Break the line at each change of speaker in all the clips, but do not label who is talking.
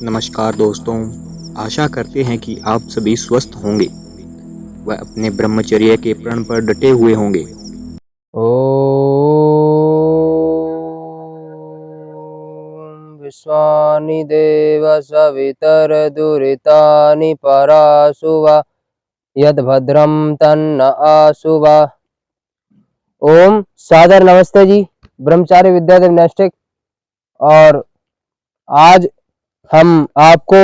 नमस्कार दोस्तों, आशा करते हैं कि आप सभी स्वस्थ होंगे व अपने ब्रह्मचर्य के प्रण पर डटे हुए होंगे।
ॐ विश्वानि देव सवितर्दुरितानि परासु वा यद्भद्रं तन्न आसु वा। ओम सादर नमस्ते जी, ब्रह्मचारी विद्यादेव नैष्टिक। और आज हम आपको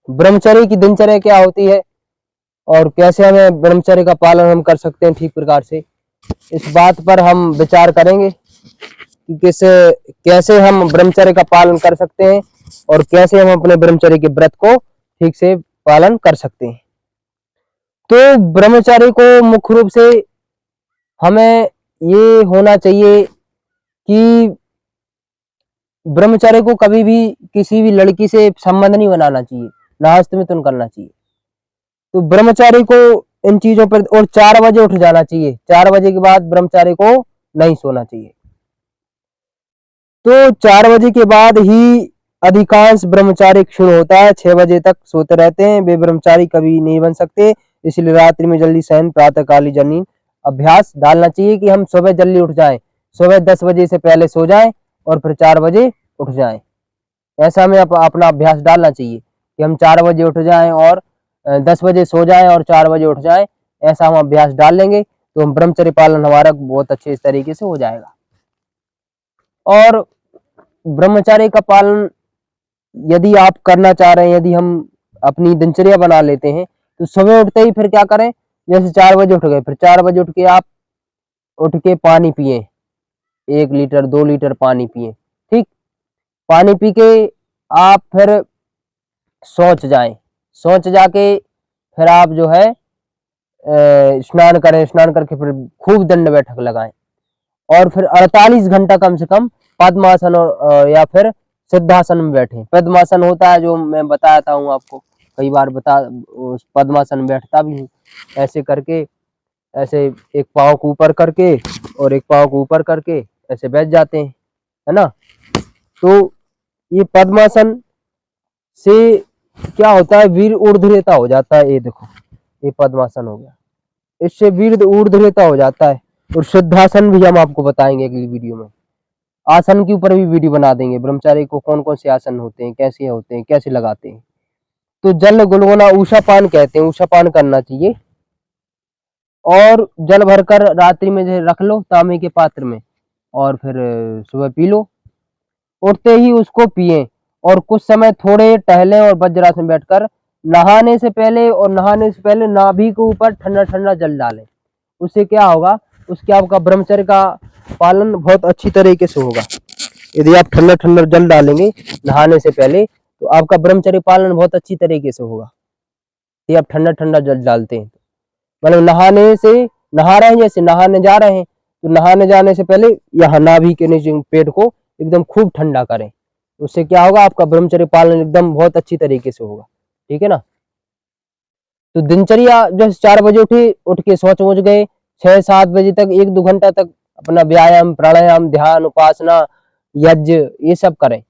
ब्रह्मचर्य की दिनचर्या क्या होती है और कैसे हमें ब्रह्मचर्य का पालन हम कर सकते हैं ठीक प्रकार से, इस बात पर हम विचार करेंगे कि कैसे हम ब्रह्मचर्य का पालन कर सकते हैं और कैसे हम अपने ब्रह्मचर्य के व्रत को ठीक से पालन कर सकते हैं। तो ब्रह्मचर्य को मुख्य रूप से हमें ये होना चाहिए कि ब्रह्मचर्य को कभी भी किसी भी लड़की से संबंध नहीं बनाना चाहिए, ना हस्तमिथुन करना चाहिए। तो ब्रह्मचारी को इन चीजों पर, और 4 बजे उठ जाना चाहिए। 4 बजे के बाद ब्रह्मचारी को नहीं सोना चाहिए। तो 4 बजे के बाद ही अधिकांश ब्रह्मचारी शुरू होता है। 6 बजे तक सोते रहते हैं, वे ब्रह्मचारी कभी नहीं बन सकते। इसलिए रात्रि में जल्दी शयन, प्रातःकालीन जर्नी अभ्यास डालना चाहिए कि हम सुबह जल्दी उठ जाएं, सुबह 10 बजे से पहले सो जाएं और फिर 4 बजे उठ जाएं। ऐसा हमें अपना अभ्यास डालना चाहिए कि हम 4 बजे उठ जाएं और 10 बजे सो जाएं और 4 बजे उठ जाएं। ऐसा हम अभ्यास डाल लेंगे तो हम ब्रह्मचर्य पालन हमारा बहुत अच्छे तरीके से हो जाएगा। और ब्रह्मचर्य का पालन यदि आप करना चाह रहे हैं, यदि हम अपनी दिनचर्या बना लेते हैं, तो सुबह उठते ही फिर क्या करें, जैसे 4 बजे उठ गए, फिर 4 बजे उठ के आप उठ के पानी पिए, 1 लीटर 2 लीटर पानी पिए। ठीक, पानी पी के आप फिर शौच जाएं, शौच जाके फिर आप जो है स्नान करें, स्नान करके फिर खूब दंड बैठक लगाएं और फिर 48 घंटा कम से कम पद्मासन और या फिर सिद्धासन में बैठे। पद्मासन होता है जो मैं बताता हूँ आपको, कई बार उस पद्मासन में बैठता भी हूँ। ऐसे करके, ऐसे एक पाँव को ऊपर करके और एक पाँव को ऊपर करके ऐसे बैठ जाते हैं, है ना। तो ये पद्मासन से क्या होता है, वीर ऊर्ध्वरेता हो जाता है। ये देखो, ये पद्मासन हो गया, इससे वीर ऊर्ध्वरेता हो जाता है। और सिद्धासन भी हम आपको बताएंगे अगली वीडियो में। आसन के ऊपर भी वीडियो बना देंगे, ब्रह्मचारी को कौन कौन से आसन होते हैं, कैसे होते हैं, कैसे लगाते हैं। तो जल गुनगुना ऊषा पान कहते हैं, ऊषा पान करना चाहिए। और जल भरकर रात्रि में रख लो तांबे के पात्र में और फिर सुबह पी लो, उठते ही उसको पिए। और कुछ समय थोड़े टहलें और वज्रासन में बैठकर नहाने से पहले नाभि के ऊपर ठंडा ठंडा जल डालें। उससे क्या होगा, उसके आपका ब्रह्मचर्य का पालन बहुत अच्छी तरीके से होगा। यदि आप ठंडा ठंडा जल डालेंगे नहाने से पहले तो आपका ब्रह्मचर्य पालन बहुत अच्छी तरीके से होगा। यदि आप ठंडा ठंडा जल डालते हैं, मतलब नहा रहे हैं, जैसे नहाने जा रहे हैं तो नहाने जाने से पहले यहाँ नाभि के नीचे पेट को एकदम खूब ठंडा करें। उससे क्या होगा, आपका ब्रह्मचर्य पालन एकदम बहुत अच्छी तरीके से होगा। ठीक है ना। तो दिनचर्या जैसे 4 बजे उठ के शौच पहुंच गए, 6-7 बजे तक 1-2 घंटा तक अपना व्यायाम, प्राणायाम, ध्यान, उपासना, यज्ञ ये सब करें।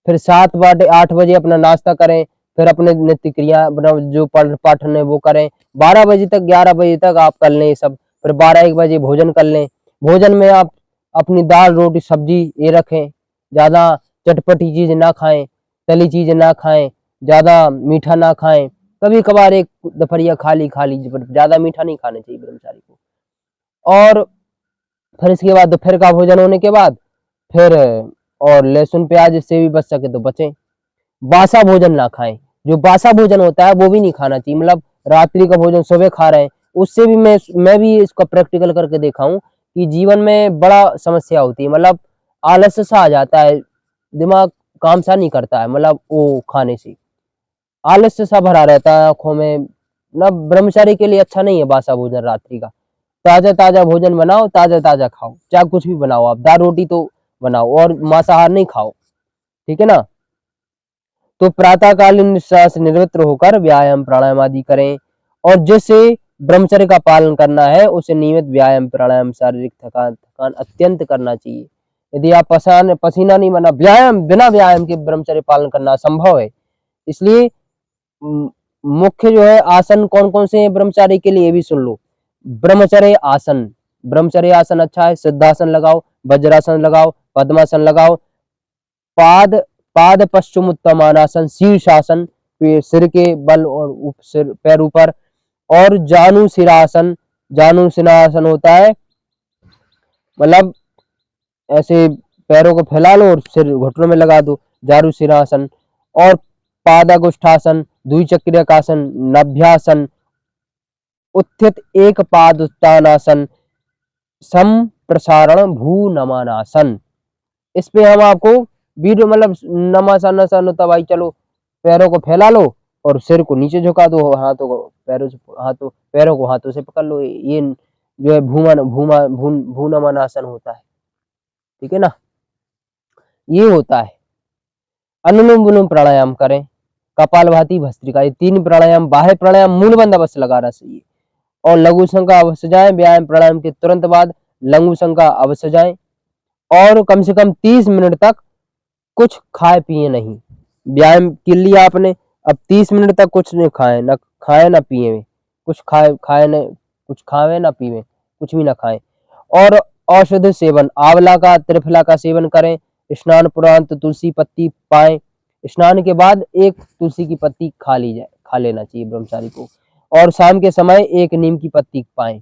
फिर 7-8 बजे अपना नाश्ता करें, फिर अपने नित्य क्रिया अपना जो पाठन है वो करें। 12 बजे तक 11 बजे तक आप कर लें ये सब। फिर 12-1 बजे भोजन कर लें। भोजन में आप अपनी दाल रोटी सब्जी ये रखें, ज़्यादा चटपटी चीज़ ना खाएं, तली चीज़ें ना खाएं, ज़्यादा मीठा ना खाएं। कभी कभार एक दोपहरिया खा लीजिए, पर ज़्यादा मीठा नहीं खाना चाहिए ब्रह्मचारी को। और फिर इसके बाद दोपहर का भोजन होने के बाद फिर और लहसुन प्याज इससे भी बच सके तो बचें। बासा भोजन ना खाएं, जो बासा भोजन होता है वो भी नहीं खाना चाहिए। मतलब रात्रि का भोजन सुबह खा रहे हैं, उससे भी मैं भी इसका प्रैक्टिकल करके देखा हूँ कि जीवन में बड़ा समस्या होती है। मतलब आलस्य सा आ जाता है, दिमाग काम सा नहीं करता है, मतलब वो खाने से आलस्य सा भरा रहता है आंखों में। मतलब ब्रह्मचारी के लिए अच्छा नहीं है बासा भोजन रात्रि का। ताजा ताजा भोजन बनाओ, ताजा ताजा खाओ, चाहे कुछ भी बनाओ, आप दाल रोटी तो बनाओ और मांसाहार नहीं खाओ। ठीक है ना। तो प्रातःकालीन निस्सार से निवृत्त होकर व्यायाम प्राणायाम आदि करें। और जिसे ब्रह्मचर्य का पालन करना है उसे नियमित व्यायाम प्राणायाम, शारीरिक थकान अत्यंत करना चाहिए। यदि आप पसीना नहीं बना, बिना व्यायाम के ब्रह्मचर्य पालन करना असंभव है। इसलिए मुख्य जो है आसन कौन कौन से हैं ब्रह्मचारी के लिए, ये भी सुन लो। ब्रह्मचर्य आसन अच्छा है। सिद्धासन लगाओ, वज्रासन लगाओ, पद्मासन लगाओ, पाद पश्चिमोत्तानासन, शीर्षासन, सिर के बल और सिर पैर ऊपर, और जानुशिरासन होता है, मतलब ऐसे पैरों को फैला लो और सिर घुटनों में लगा दो, जानुशिरासन। और पादागुष्ठासन, द्विचक्रिकासन, नभ्यासन, उत्थित एक पाद उत्तानासन, संप्रसारण भू नमनासन। इस पे हम आपको वीडियो, मतलब नमासन होता भाई, चलो पैरों को फैला लो और सिर को नीचे झुका दो, हाथों को पैरों को हाथों से पकड़ लो, ये जो है भू नमनासन होता है, ठीक है ना। ये होता है। अनुलोम विलोम प्राणायाम करें, कपालभाति, भस्त्रिका, ये 3 प्राणायाम, बाह्य प्राणायाम मूलबंद अवश्य लगाना चाहिए। और लघु शंका अवश्य जाएं, व्यायाम प्राणायाम के तुरंत बाद लघु शंका अवश्य जाएं। और कम से कम 30 मिनट तक कुछ खाए पिए नहीं। व्यायाम के लिए आपने अब 30 मिनट तक कुछ नहीं खाए, ना खाए ना पिए, कुछ खावे ना पीवे, कुछ भी ना खाएं। और औषधि सेवन, आंवला का, त्रिफला का सेवन करें। स्नान पुरांत तुलसी पत्ती पाएं। स्नान के बाद एक तुलसी की पत्ती खा लेना चाहिए ब्रह्मचारी को। और शाम के समय एक नीम की पत्ती पाएं,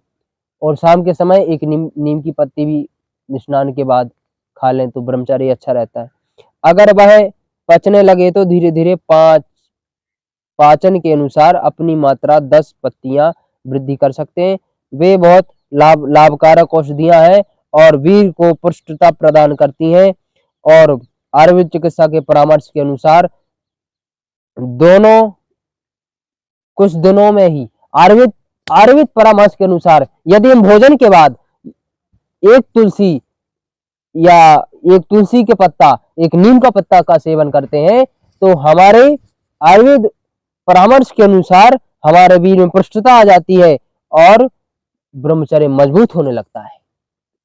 और शाम के समय एक नीम की पत्ती भी स्नान के बाद खा लें तो ब्रह्मचारी अच्छा रहता है। अगर वह पचने लगे तो धीरे धीरे पाचन के अनुसार अपनी मात्रा 10 पत्तियां वृद्धि कर सकते हैं। वे बहुत लाभकारक औषधियां हैं और वीर को पुष्टता प्रदान करती हैं। और आयुर्वेद चिकित्सा के परामर्श के अनुसार दोनों कुछ दिनों में ही, आयुर्वेद परामर्श के अनुसार, यदि हम भोजन के बाद एक तुलसी के पत्ता, एक नीम का पत्ता का सेवन करते हैं तो हमारे आयुर्वेद परामर्श के अनुसार हमारे वीर में पुष्टता आ जाती है और ब्रह्मचर्य मजबूत होने लगता है।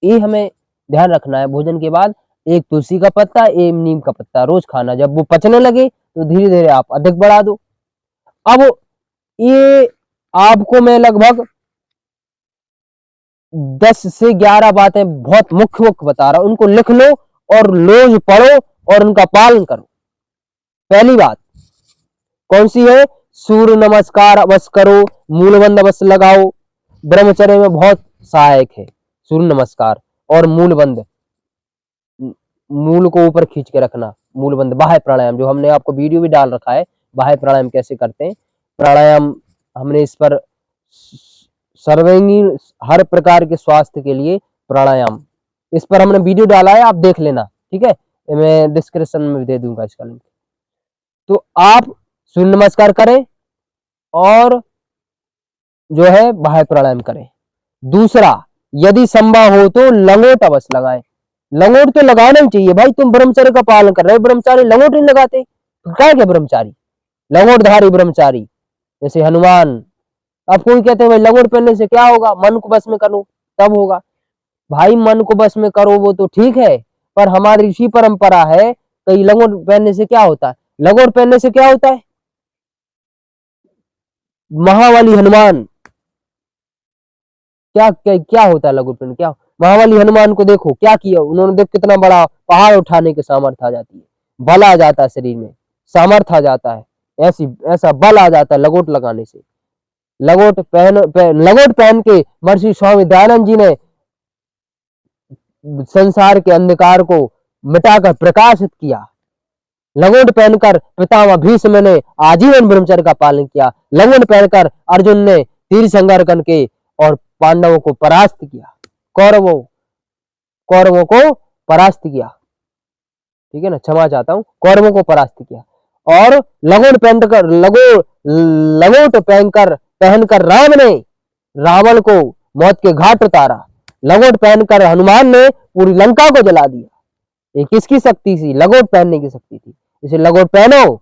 ये हमें ध्यान रखना है। भोजन के बाद एक तुलसी का पत्ता, एक नीम का पत्ता रोज खाना। जब वो पचने लगे तो धीरे धीरे आप अधिक बढ़ा दो। अब ये आपको मैं लगभग 10 से 11 बातें बहुत मुख्य बता रहा हूं, उनको लिख लो और रोज पढ़ो और उनका पालन करो। पहली बात कौन सी है? सूर्य नमस्कार अवश्य करो, मूलबंद अवश्य लगाओ। ब्रह्मचर्य में बहुत सहायक है सूर्य नमस्कार और मूलबंद। मूल को ऊपर खींच के रखना, मूलबंद। बाह्य प्राणायाम जो हमने आपको वीडियो भी डाल रखा है, बाह्य प्राणायाम कैसे करते हैं। प्राणायाम हमने इस पर सर्वांगीण हर प्रकार के स्वास्थ्य के लिए प्राणायाम, इस पर हमने वीडियो डाला है, आप देख लेना, ठीक है। मैं डिस्क्रिप्शन में भी दे दूंगा इसका लिंक। तो आप सूर्य नमस्कार करें और जो है बाह्य प्राणायाम करें। दूसरा, यदि संभव हो तो लंगोट अवश्य लगाएं। लंगोट तो लगाना ही चाहिए भाई, तुम ब्रह्मचर्य का पालन कर रहे हो, ब्रह्मचारी लंगोट नहीं लगाते तो क्या है ब्रह्मचारी? लंगोटधारी ब्रह्मचारी जैसे हनुमान। अब कोई कहते हैं भाई लंगोट पहनने से क्या होगा? मन को बस में करो तब होगा। भाई मन को बस में करो वो तो ठीक है, पर हमारी ऋषि परंपरा है कि लंगोट पहनने से क्या होता है? लंगोट पहनने से क्या होता है? महाबली हनुमान, क्या होता है लंगोट पहन? क्या महाबली हनुमान को देखो क्या किया उन्होंने, देख कितना बड़ा पहाड़ उठाने की सामर्थ्य आ जाती है, बल आ जाता है शरीर में, सामर्थ्य आ जाता है, ऐसा बल आ जाता है लंगोट लगाने से। लंगोट पहन के महर्षि स्वामी दयानंद जी ने संसार के अंधकार को मिटाकर प्रकाशित किया। लंगोट पहनकर पितामह भीष्म ने आजीवन ब्रह्मचर्य का पालन किया। लंगोट पहनकर अर्जुन ने तीर संहार करके और पांडवों को परास्त किया, कौरवों को परास्त किया, ठीक है ना, क्षमा चाहता हूं, कौरवों को परास्त किया। और लंगोट पहनकर राम ने रावण को मौत के घाट उतारा। लंगोट पहनकर हनुमान ने पूरी लंका को जला दिया। ये किसकी शक्ति थी? लंगोट पहनने की शक्ति थी। इसे लंगोट पहनो।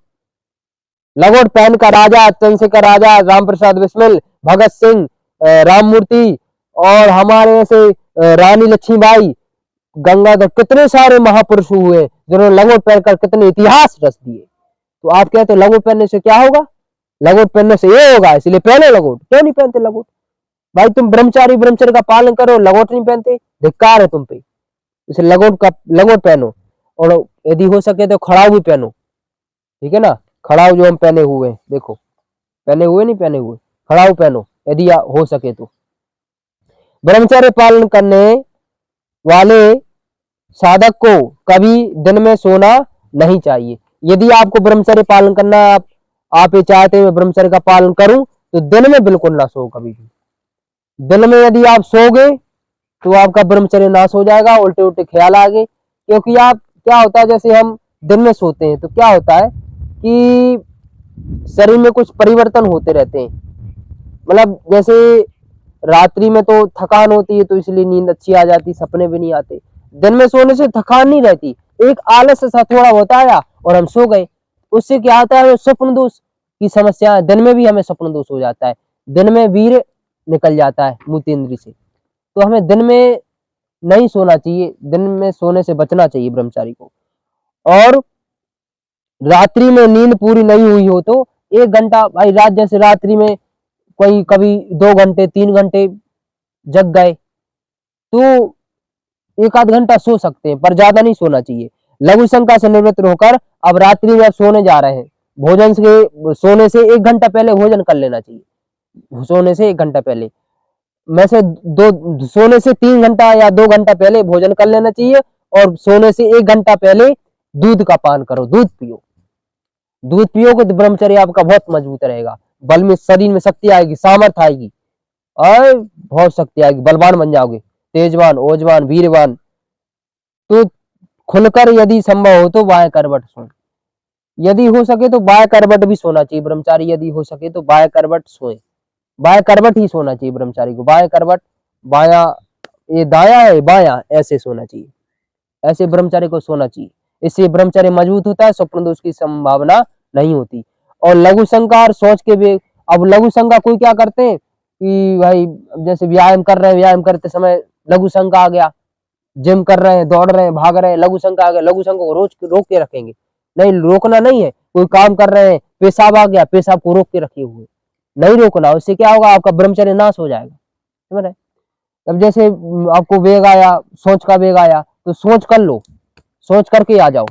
लंगोट पहनकर राजा चंद्रशेखर, राजा रामप्रसाद बिस्मिल, भगत सिंह, राममूर्ति और हमारे ऐसे रानी लक्ष्मीबाई, गंगाधर, कितने सारे महापुरुष हुए जिन्होंने लंगोट पहनकर कितने इतिहास रच दिए। तो आप कहते हो लंगोट पहनने से क्या होगा? लंगोट पहनने से ये होगा, इसलिए पहने लंगोट। क्यों नहीं पहनते लंगोट? भाई तुम ब्रह्मचर्य का पालन करो, लंगोट नहीं पहनते, धिक्कार है तुम पे। इसलिए लंगोट पहनो, और यदि हो सके तो खड़ाऊ भी पहनो, ठीक है ना। खड़ाऊ जो हम पहने हुए हैं, देखो पहने हुए नहीं पहने हुए, खड़ाऊ पहनो यदि हो सके तो। ब्रह्मचर्य पालन करने वाले साधक को कभी दिन में सोना नहीं चाहिए। यदि आपको ब्रह्मचर्य पालन करना है, आप ये चाहते हैं ब्रह्मचर्य का पालन करूं, तो दिन में बिल्कुल ना सो कभी भी। दिन में यदि आप सोगे तो आपका ब्रह्मचर्य नाश हो जाएगा, उल्टे उल्टे ख्याल आएंगे। क्योंकि आप क्या होता है, जैसे हम दिन में सोते हैं तो क्या होता है कि शरीर में कुछ परिवर्तन होते रहते हैं। मतलब जैसे रात्रि में तो थकान होती है, तो इसलिए नींद अच्छी आ जाती, सपने भी नहीं आते। दिन में सोने से थकान नहीं रहती, एक आलस सा थोड़ा बहुत आया और हम सो गए। उससे क्या होता है, स्वप्न दोष की समस्या, दिन में भी हमें स्वप्न दोष हो जाता है, दिन में वीर्य निकल जाता है मूत्रेंद्र से। तो हमें दिन में नहीं सोना चाहिए, दिन में सोने से बचना चाहिए ब्रह्मचारी को। और रात्रि में नींद पूरी नहीं हुई हो तो 1 घंटा, भाई रात जैसे रात्रि में कोई कभी 2 घंटे 3 घंटे जग गए तो 1 आध घंटा सो सकते हैं, पर ज्यादा नहीं सोना चाहिए। लघु शंका से निवृत्त होकर अब रात्रि में आप सोने जा रहे हैं, भोजन से सोने से 1 घंटा पहले भोजन कर लेना चाहिए। सोने से 1 घंटा पहले में से दो सोने से 3 घंटा या 2 घंटा पहले भोजन कर लेना चाहिए। और सोने से 1 घंटा पहले दूध का पान करो, दूध पियो। दूध पियोगे तो ब्रह्मचर्य आपका बहुत मजबूत रहेगा, बल में, शरीर में शक्ति आएगी, सामर्थ्य आएगी, और बहुत शक्ति आएगी, बलवान बन जाओगे, तेजवान, ओजवान, वीरवान। तो खुलकर यदि संभव हो तो बाएं करवट सो, यदि हो सके तो बाएं करवट भी सोना चाहिए ब्रह्मचारी, यदि हो सके तो बाएं करवट सोए, बाएं करवट ही सोना चाहिए ब्रह्मचारी को। बाएं करवट, बाया, ये दाया है बाया, ऐसे सोना चाहिए, ऐसे ब्रह्मचारी को सोना चाहिए। इससे ब्रह्मचर्य मजबूत होता है, स्वप्न दोष की संभावना नहीं होती। और लघु शंका और सोच के भी, अब लघु शंका कोई क्या करते हैं कि भाई जैसे व्यायाम कर रहे हैं, व्यायाम करते समय लघु शंका आ गया, जिम कर रहे हैं, दौड़ रहे हैं, भाग रहे हैं, लघु शंका आ गया, लघु शंका को रोज रोक के रखेंगे। नहीं, रोकना नहीं है। कोई काम कर रहे हैं, पेशाब आ गया, पेशाब को रोक के रखे हुए, नहीं रोकना। उससे क्या होगा, आपका ब्रह्मचर्य नाश हो जाएगा, समझ रहे। अब जैसे आपको वेग आया, सोच का वेग आया, तो सोच कर लो, सोच करके आ जाओ,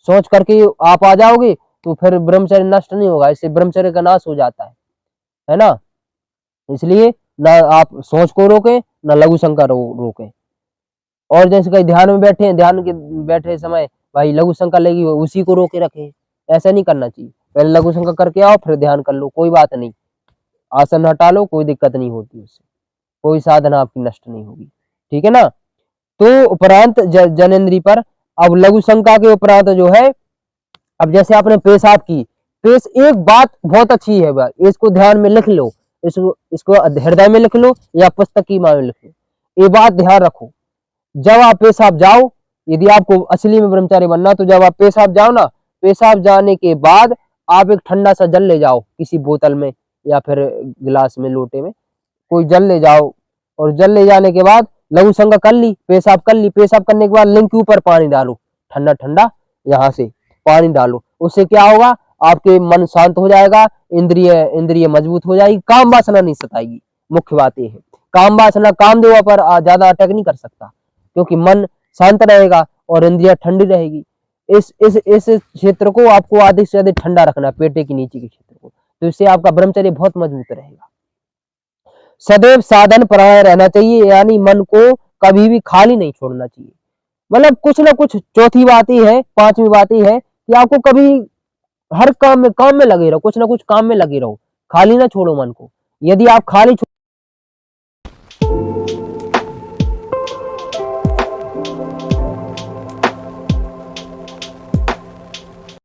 सोच करके आप आ जाओगे तो फिर ब्रह्मचर्य नष्ट नहीं होगा, इससे ब्रह्मचर्य का नाश हो जाता है ना। इसलिए ना आप सोच को रोके, ना लघु शंका रोके। और जैसे कहीं ध्यान में बैठे हैं, ध्यान के बैठे समय भाई लघु शंका लगी हो, उसी को रोके रखे, ऐसा नहीं करना चाहिए। पहले लघु शंका करके आओ, फिर ध्यान कर लो, कोई बात नहीं, आसन हटा लो, कोई दिक्कत नहीं होती उससे, कोई साधना आपकी नष्ट नहीं होगी, ठीक है ना। तो उपरांत जनेन्द्री पर, अब लघु शंका के उपरांत जो है, अब जैसे आपने पेशाब की, एक बात बहुत अच्छी है भाई, इसको ध्यान में लिख लो, इसको हृदय में लिख लो या पुस्तक की में लिख लो। ये बात ध्यान रखो, जब आप पेशाब जाओ, यदि आपको असली में ब्रह्मचारी बनना, तो जब आप पेशाब जाओ ना, पेशाब जाने के बाद आप एक ठंडा सा जल ले जाओ, किसी बोतल में या फिर गिलास में, लोटे में, कोई जल ले जाओ। और जल ले जाने के बाद लघु शंका कर ली, पेशाब कर ली, पेशाब करने के बाद लिंग के ऊपर पानी डालो, ठंडा ठंडा, यहाँ से पानी डालो। उससे क्या होगा, आपके मन शांत हो जाएगा, इंद्रिय मजबूत हो जाएगी, काम वासना नहीं सताएगी। मुख्य बात यह है, काम वासना कामदेव पर ज्यादा अटैक नहीं कर सकता, क्योंकि मन शांत रहेगा और इंद्रिया ठंडी रहेगी। इस क्षेत्र को आपको अधिक से अधिक ठंडा रखना, पेटे के नीचे के क्षेत्र को, तो इससे आपका ब्रह्मचर्य बहुत मजबूत रहेगा। सदैव साधन परायण रहना चाहिए, यानी मन को कभी भी खाली नहीं छोड़ना चाहिए। मतलब कुछ ना कुछ, चौथी बात ही है, पांचवी बात ही है कि आपको कभी हर काम में लगे रहो, कुछ ना कुछ काम में लगे रहो, खाली ना छोड़ो मन को। यदि आप खाली